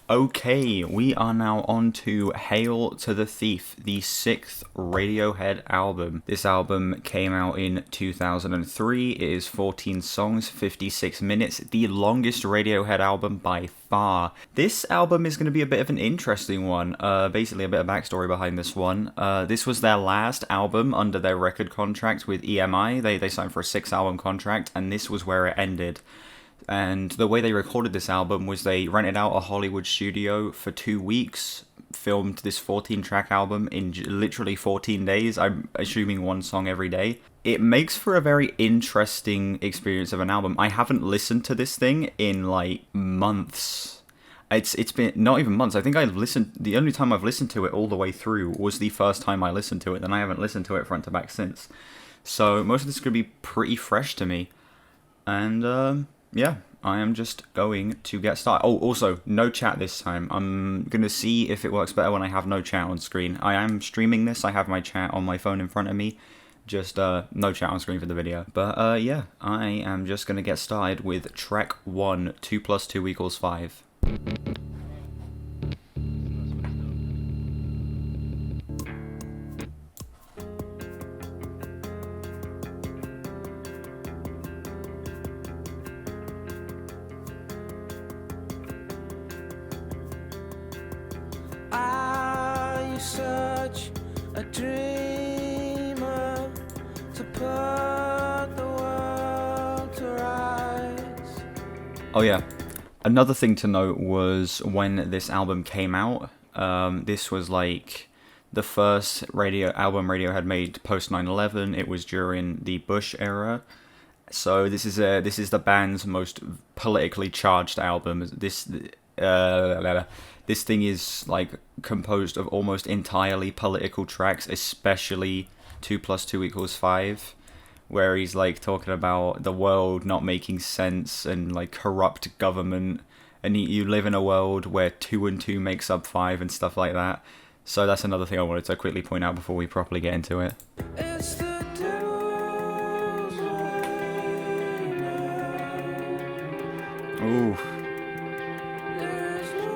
Okay, we are now on to Hail to the Thief, the sixth Radiohead album. This album came out in 2003. It is 14 songs, 56 minutes, the longest Radiohead album by far. This album is going to be a bit of an interesting one. Basically, a bit of backstory behind this one. This was their last album under their record contract with EMI. They signed for a 6-album contract, and this was where it ended. And the way they recorded this album was they rented out a Hollywood studio for 2 weeks, filmed this 14-track album in literally 14 days, I'm assuming one song every day. It makes for a very interesting experience of an album. I haven't listened to this thing in like months. It's been not even months. I think the only time I've listened to it all the way through was the first time I listened to it, then I haven't listened to it front to back since. So most of this is going to be pretty fresh to me. And yeah, I am just going to get started. Oh, also, no chat this time. I'm going to see if it works better when I have no chat on screen. I am streaming this. I have my chat on my phone in front of me. Just no chat on screen for the video. But yeah, I am just going to get started with track 1, 2 plus 2 equals 5. Such a dreamer to put the world to rights. Oh yeah, another thing to note was when this album came out, this was like the first album Radiohead made post 9/11. It was during the Bush era. So this is the band's most politically charged album. This thing is like composed of almost entirely political tracks, especially 2 plus 2 equals 5, where he's like talking about the world not making sense and like corrupt government, and you live in a world where 2 and 2 makes up 5 and stuff like that. So that's another thing I wanted to quickly point out before we properly get into it. It's the devil's way now. Ooh. There's no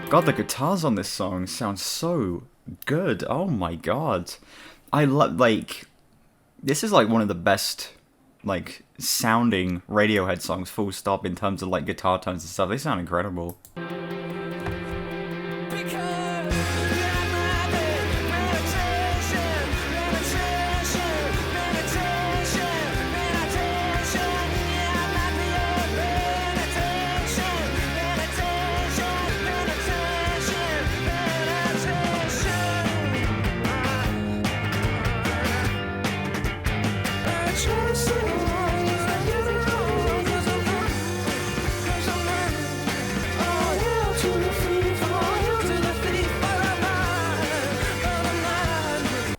God, the guitars on this song sound so good. Oh my god. I love, like, this is like one of the best, like, sounding Radiohead songs, full stop, in terms of, like, guitar tones and stuff. They sound incredible.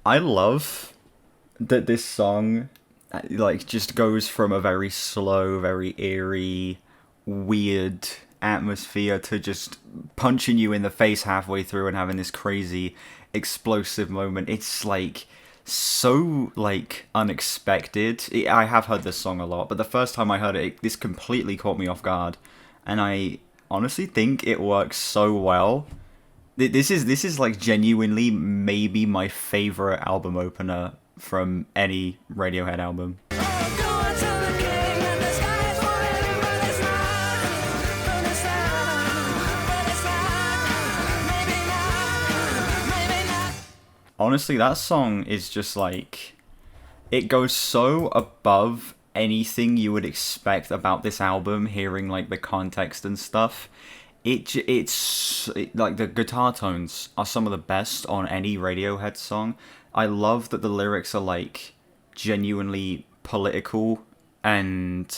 I love that this song, like, just goes from a very slow, very eerie, weird atmosphere to just punching you in the face halfway through and having this crazy, explosive moment. It's, like, so, like, unexpected. I have heard this song a lot, but the first time I heard it, this completely caught me off guard. And I honestly think it works so well. This is like genuinely maybe my favorite album opener from any Radiohead album. Honestly, that song is just like, it goes so above anything you would expect about this album, hearing like the context and stuff. It's like, the guitar tones are some of the best on any Radiohead song. I love that the lyrics are like genuinely political and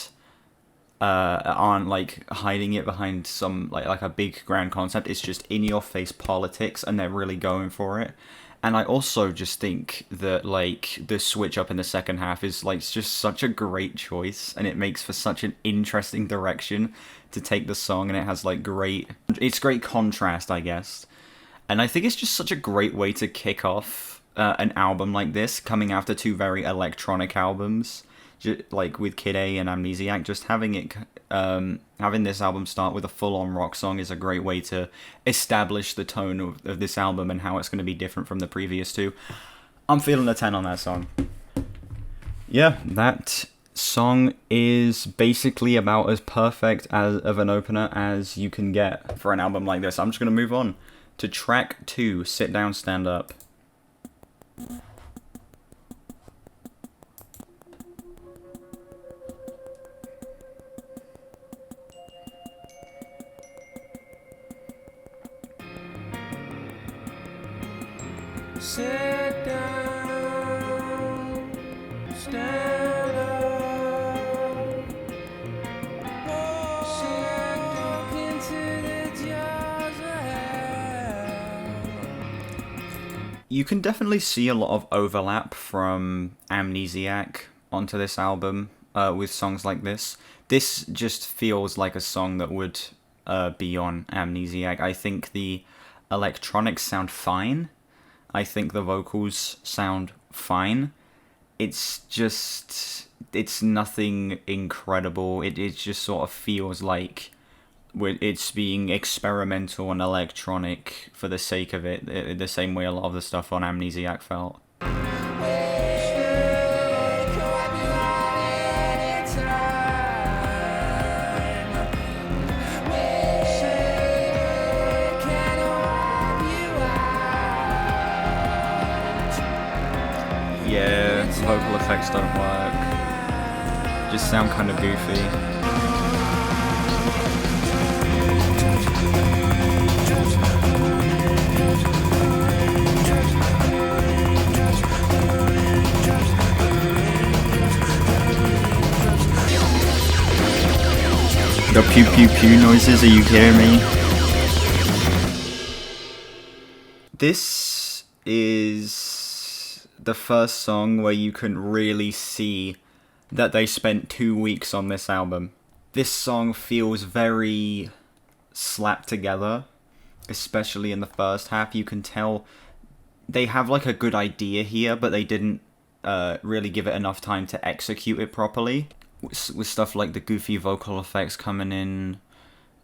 aren't like hiding it behind some like a big grand concept. It's just in your face politics, and they're really going for it. And I also just think that like the switch up in the second half is like just such a great choice, and it makes for such an interesting direction to take the song, and it has like great contrast, I guess. And I think it's just such a great way to kick off an album like this, coming after 2 very electronic albums. like with Kid A and Amnesiac, just having this album start with a full-on rock song is a great way to establish the tone of this album and how it's going to be different from the previous two. I'm feeling a 10 on that song. Yeah, that song is basically about as perfect of an opener as you can get for an album like this. I'm just going to move on to track 2, Sit Down, Stand Up. Sit down, stand up. Look into the jaws of hell. You can definitely see a lot of overlap from Amnesiac onto this album with songs like this. This just feels like a song that would be on Amnesiac. I think the electronics sound fine. I think the vocals sound fine. It's nothing incredible. It just sort of feels like it's being experimental and electronic for the sake of it, the same way a lot of the stuff on Amnesiac felt. Yeah, vocal effects don't work. Just sound kind of goofy. The pew pew pew noises, are you kidding me? This is the first song where you can really see that they spent 2 weeks on this album. This song feels very slapped together, especially in the first half. You can tell they have like a good idea here, but they didn't really give it enough time to execute it properly. With stuff like the goofy vocal effects coming in,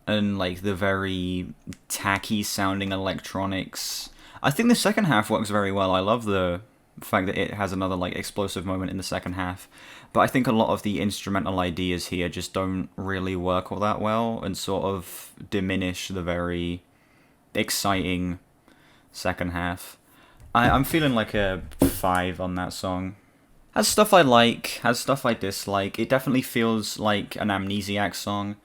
and like the very tacky sounding electronics. I think the second half works very well. I love the fact that it has another like explosive moment in the second half. But I think a lot of the instrumental ideas here just don't really work all that well and sort of diminish the very exciting second half. I'm feeling like a 5 on that song. Has stuff I like, has stuff I dislike. It definitely feels like an Amnesiac song,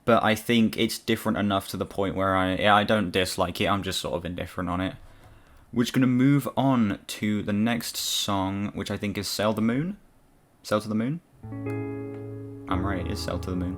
but I think it's different enough to the point where I don't dislike it, I'm just sort of indifferent on it. We're just going to move on to the next song, which I think is Sail the Moon? Sail to the Moon? I'm right, it's Sail to the Moon.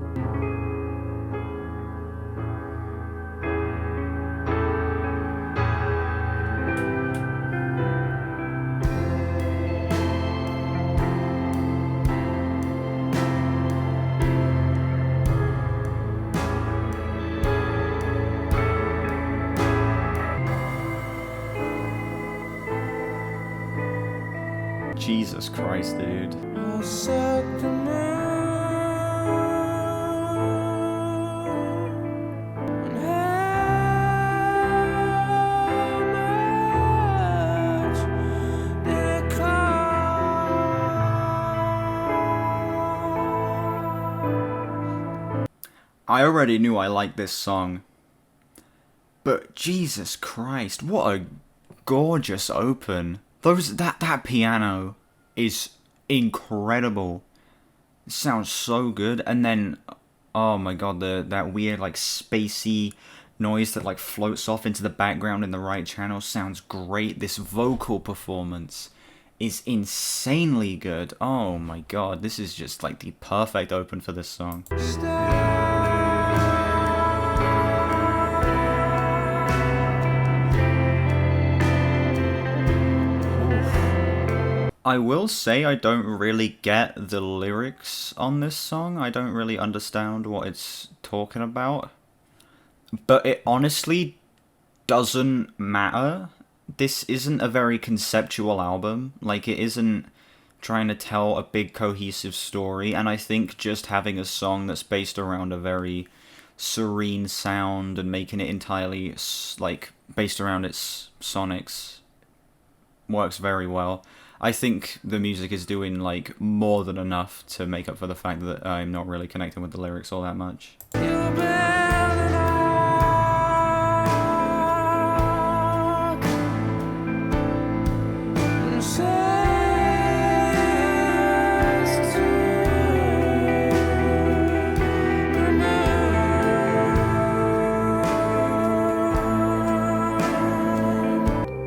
Jesus Christ, dude. I'll suck the moon and how much did it cost? I already knew I liked this song, but Jesus Christ, what a gorgeous open. That piano is incredible. It sounds so good, and then oh my god, that weird like spacey noise that like floats off into the background in the right channel sounds great. This vocal performance is insanely good. Oh my god, this is just like the perfect open for this song. I will say I don't really get the lyrics on this song. I don't really understand what it's talking about. But it honestly doesn't matter. This isn't a very conceptual album. Like, it isn't trying to tell a big cohesive story, and I think just having a song that's based around a very serene sound and making it entirely like based around its sonics works very well. I think the music is doing like more than enough to make up for the fact that I'm not really connecting with the lyrics all that much.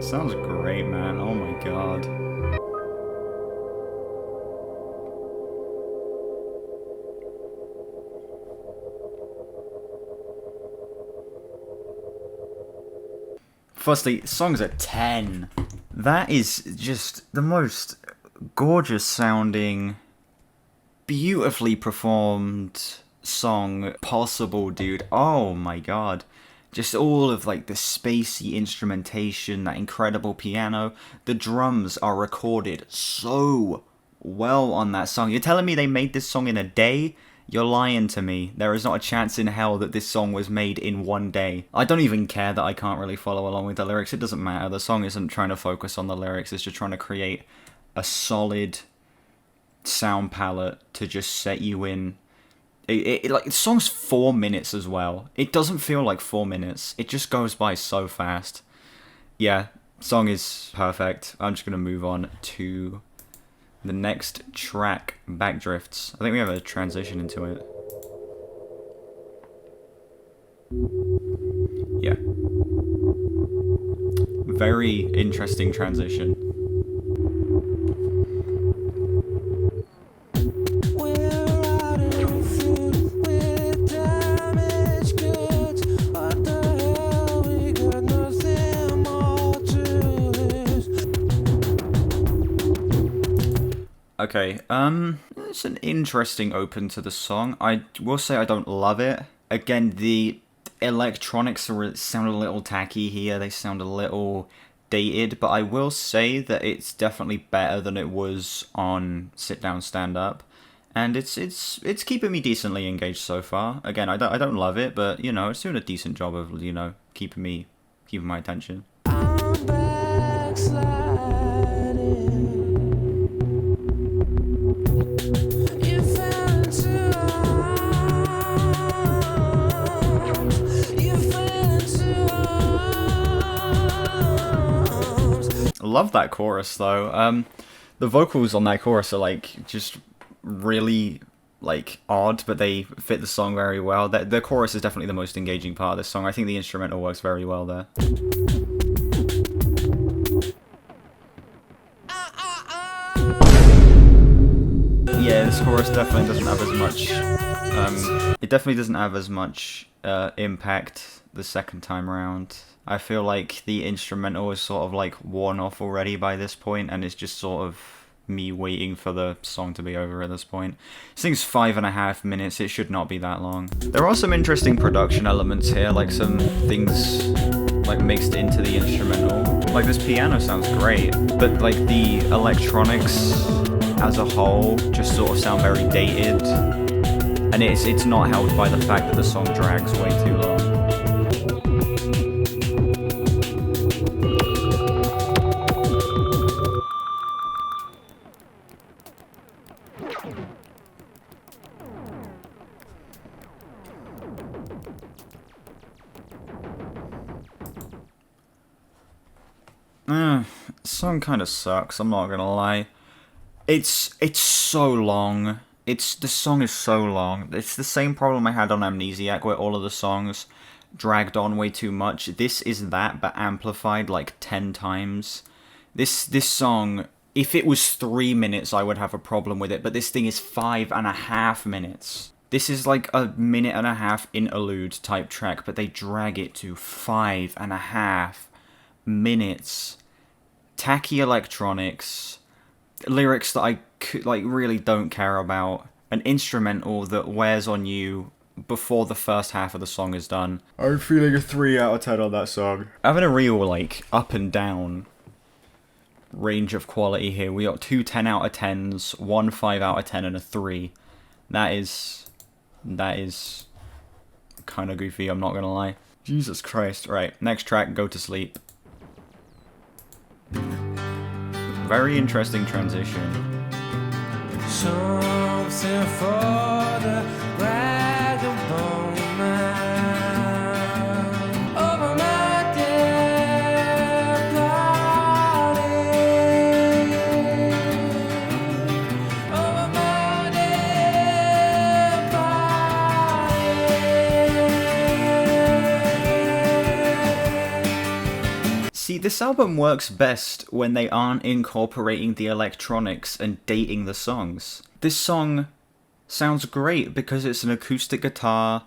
Sounds great, man. Oh my god. Firstly, song's at 10. That is just the most gorgeous sounding, beautifully performed song possible, dude. Oh my god. Just all of like the spacey instrumentation, that incredible piano. The drums are recorded so well on that song. You're telling me they made this song in a day? You're lying to me. There is not a chance in hell that this song was made in one day. I don't even care that I can't really follow along with the lyrics. It doesn't matter. The song isn't trying to focus on the lyrics. It's just trying to create a solid sound palette to just set you in. Like, the song's 4 minutes as well. It doesn't feel like 4 minutes. It just goes by so fast. Yeah, song is perfect. I'm just gonna move on to the next track, Backdrifts. I think we have a transition into it. Yeah. Very interesting transition. Okay, it's an interesting open to the song. I will say I don't love it. Again, the electronics sound a little tacky here. They sound a little dated, but I will say that it's definitely better than it was on Sit Down, Stand Up. And it's keeping me decently engaged so far. Again, I don't love it, but you know, it's doing a decent job of, you know, keeping my attention. I'm backsliding. You fell into arms. You fell into arms. I love that chorus though. The vocals on that chorus are like just really like odd, but they fit the song very well. The chorus is definitely the most engaging part of this song. I think the instrumental works very well there. Yeah, this chorus definitely doesn't have as much. It definitely doesn't have as much impact the second time around. I feel like the instrumental is sort of like worn off already by this point, and it's just sort of me waiting for the song to be over at this point. This thing's 5.5 minutes. It should not be that long. There are some interesting production elements here, like some things like mixed into the instrumental. Like this piano sounds great, but like the electronics as a whole just sort of sound very dated, and it's not helped by the fact that the song drags way too long. Song kind of sucks, I'm not gonna lie. It's so long. The song is so long. It's the same problem I had on Amnesiac, where all of the songs dragged on way too much. This is that, but amplified like 10 times. This song, if it was 3 minutes, I would have a problem with it, but this thing is 5.5 minutes. This is like a 1.5-minute interlude type track, but they drag it to 5.5 minutes. Tacky electronics, lyrics that I really don't care about, an instrumental that wears on you before the first half of the song is done. I'm feeling a 3 out of 10 on that song. Having a real like up and down range of quality here. We got two 10 out of 10s, one 5 out of 10, and a 3. That is kind of goofy, I'm not gonna lie. Jesus Christ. Right, next track, Go to Sleep. Very interesting transition. Something for the vagabond man over my dead body, over my dead body. See, this album works best when they aren't incorporating the electronics and dating the songs. This song sounds great because it's an acoustic guitar.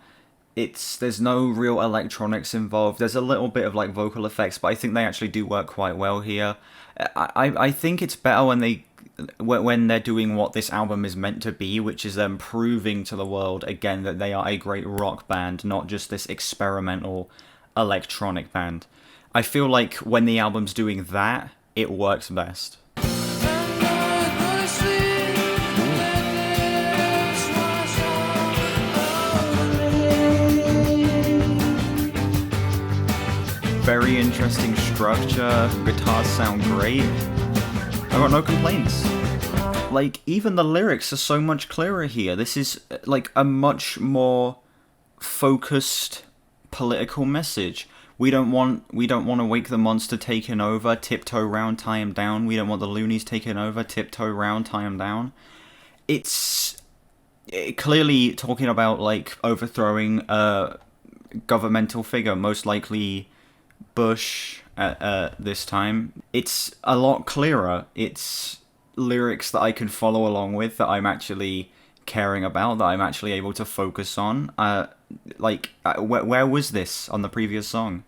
There's no real electronics involved. There's a little bit of like vocal effects, but I think they actually do work quite well here. I think it's better when they're doing what this album is meant to be, which is them proving to the world again that they are a great rock band, not just this experimental electronic band. I feel like when the album's doing that, it works best. Very interesting structure, guitars sound great. I got no complaints. Like, even the lyrics are so much clearer here. This is like a much more focused political message. We don't want to wake the monster taking over, tiptoe round, tie him down. We don't want the loonies taking over, tiptoe round, tie him down. It's clearly talking about like overthrowing a governmental figure, most likely Bush at this time. It's a lot clearer. It's lyrics that I can follow along with, that I'm actually caring about, that I'm actually able to focus on. Where was this on the previous song?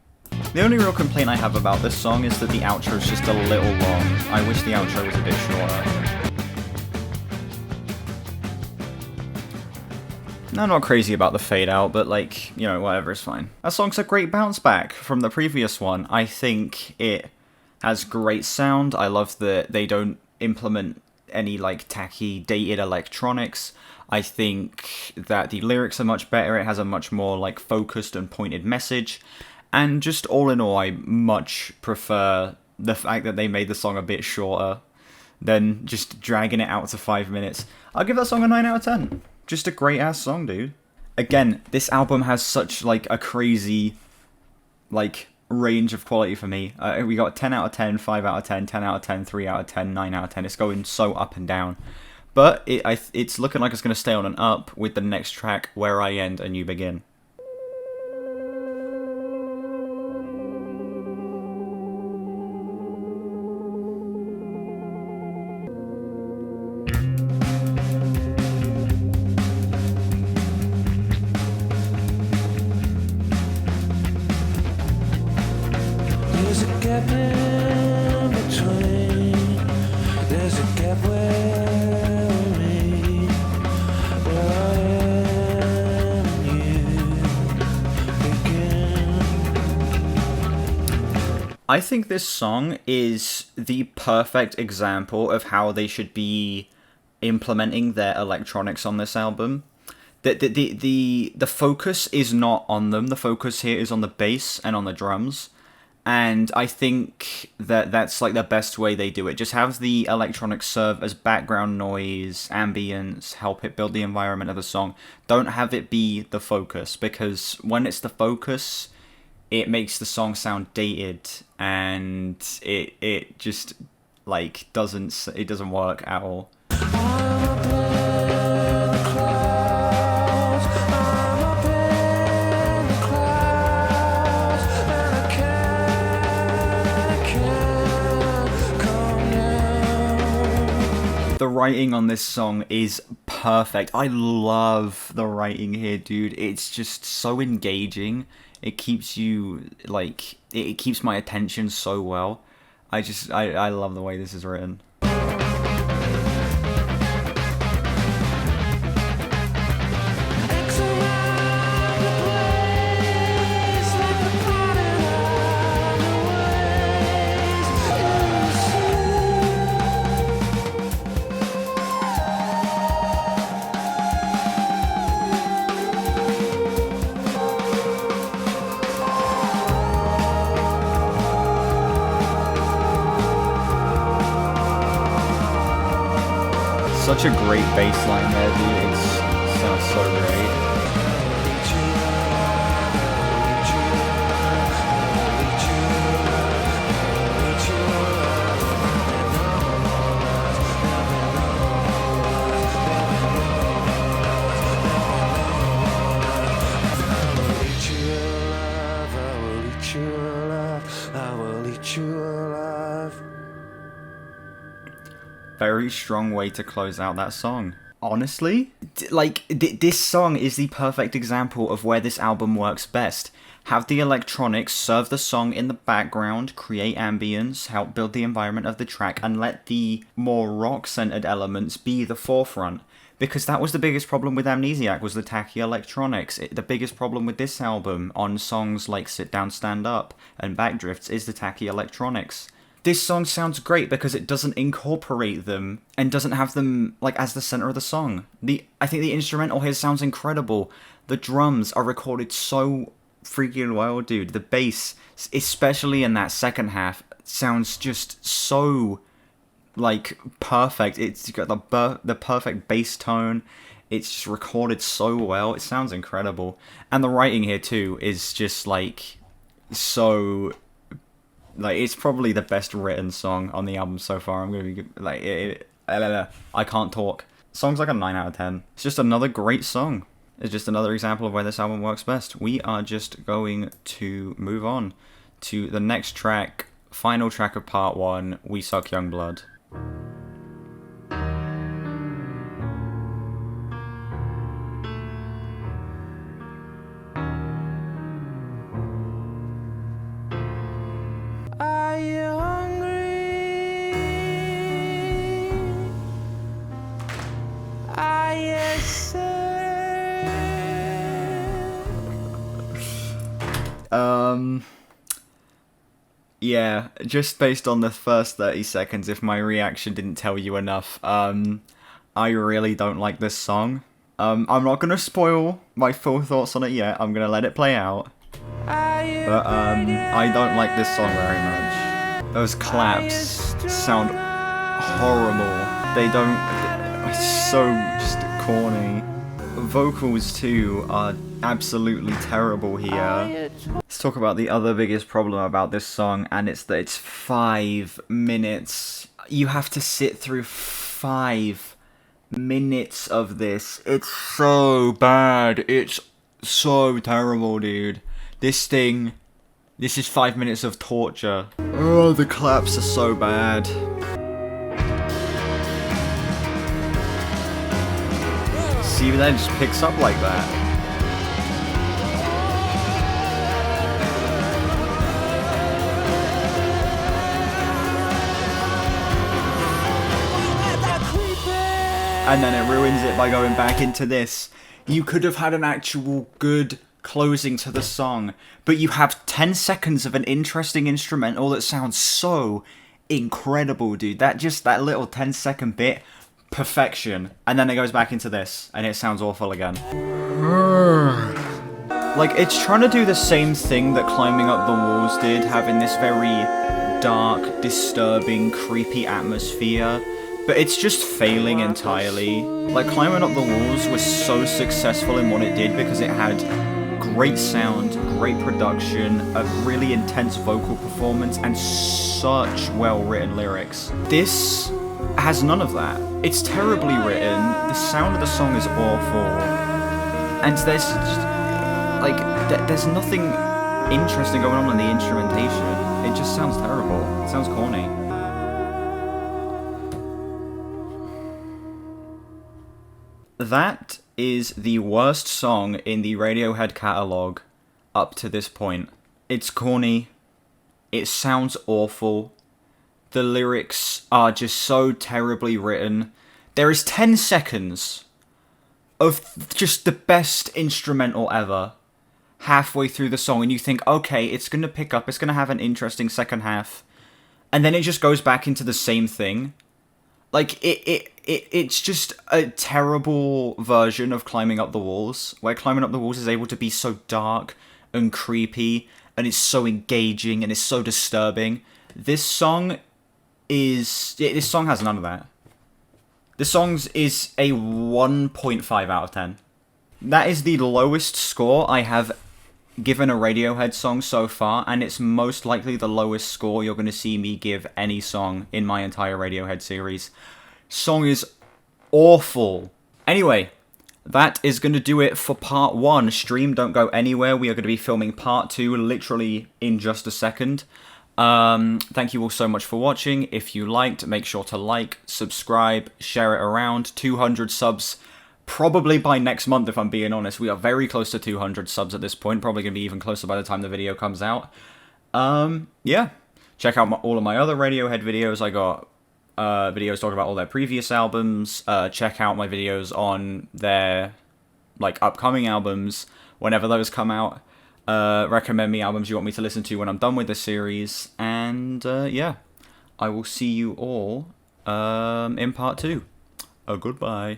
The only real complaint I have about this song is that the outro is just a little long. I wish the outro was a bit shorter. I'm not crazy about the fade out, but like, you know, whatever, it's fine. That song's a great bounce back from the previous one. I think it has great sound. I love that they don't implement any like tacky, dated electronics. I think that the lyrics are much better. It has a much more like focused and pointed message. And just all in all, I much prefer the fact that they made the song a bit shorter than just dragging it out to 5 minutes. I'll give that song a 9 out of 10. Just a great ass song, dude. Again, this album has such like a crazy like range of quality for me. We got 10 out of 10, 5 out of 10, 10 out of 10, 3 out of 10, 9 out of 10. It's going so up and down. But it's looking like it's going to stay on and up with the next track, Where I End and You Begin. There's a gap in between. There's a gap where we, where I am and you begin. I think this song is the perfect example of how they should be implementing their electronics on this album. The focus is not on them. The focus here is on the bass and on the drums. And I think that that's like the best way they do it. Just have the electronics serve as background noise, ambience, help it build the environment of the song. Don't have it be the focus, because when it's the focus, it makes the song sound dated, and it just like doesn't work at all. The writing on this song is perfect. I love the writing here, dude. It's just so engaging. It keeps you, like, it keeps my attention so well. I love the way this is written. Such a great bass line there, dude. It sounds so great. Very strong way to close out that song. Honestly, this song is the perfect example of where this album works best. Have the electronics serve the song in the background, create ambience, help build the environment of the track, and let the more rock-centered elements be the forefront. Because that was the biggest problem with Amnesiac, was the tacky electronics. The biggest problem with this album, on songs like Sit Down, Stand Up and Backdrifts, is the tacky electronics. This song sounds great because it doesn't incorporate them and doesn't have them like as the center of the song. I think the instrumental here sounds incredible. The drums are recorded so freaking well, dude. The bass, especially in that second half, sounds just so like perfect. It's got the perfect bass tone. It's just recorded so well. It sounds incredible. And the writing here too is just like so. Like, it's probably the best written song on the album so far. I'm gonna be like, I can't talk. Song's like a 9 out of 10. It's just another great song. It's just another example of where this album works best. We are just going to move on to the next track, final track of part 1, We Suck Young Blood. Yeah, just based on the first 30 seconds, if my reaction didn't tell you enough, I really don't like this song. I'm not gonna spoil my full thoughts on it yet, I'm gonna let it play out. But, I don't like this song very much. Those claps sound horrible. It's so just corny. Vocals, too, are absolutely terrible here. Let's talk about the other biggest problem about this song, and it's that it's 5 minutes. You have to sit through 5 minutes of this. It's so bad. It's so terrible, dude. This is 5 minutes of torture. Oh, the claps are so bad. See, that just picks up like that. And then it ruins it by going back into this. You could have had an actual good closing to the song, but you have 10 seconds of an interesting instrumental that sounds so incredible, dude. That little 10-second bit, perfection. And then it goes back into this, and it sounds awful again. Like, it's trying to do the same thing that Climbing Up the Walls did, having this very dark, disturbing, creepy atmosphere. But it's just failing entirely. Like, Climbing Up the Walls was so successful in what it did because it had great sound, great production, a really intense vocal performance, and such well-written lyrics. This has none of that. It's terribly written, the sound of the song is awful, and there's nothing interesting going on in the instrumentation. It just sounds terrible. It sounds corny. That is the worst song in the Radiohead catalogue up to this point. It's corny. It sounds awful. The lyrics are just so terribly written. There is 10 seconds of just the best instrumental ever halfway through the song, and you think, okay, it's going to pick up, it's going to have an interesting second half, and then it just goes back into the same thing. Like, it's just a terrible version of Climbing Up the Walls, where Climbing Up the Walls is able to be so dark and creepy, and it's so engaging, and it's so disturbing. This song has none of that. The songs is a 1.5 out of 10. That is the lowest score I have given a Radiohead song so far, and it's most likely the lowest score you're going to see me give any song in my entire Radiohead series. Song is awful. Anyway, that is going to do it for part 1. Stream, don't go anywhere. We are going to be filming part 2 literally in just a second. Thank you all so much for watching. If you liked, make sure to like, subscribe, share it around. 200 subs probably by next month, if I'm being honest. We are very close to 200 subs at this point. Probably going to be even closer by the time the video comes out. Yeah. Check out all of my other Radiohead videos. I got videos talking about all their previous albums. Check out my videos on their upcoming albums whenever those come out. Recommend me albums you want me to listen to when I'm done with this series. And yeah, I will see you all in part 2. Goodbye.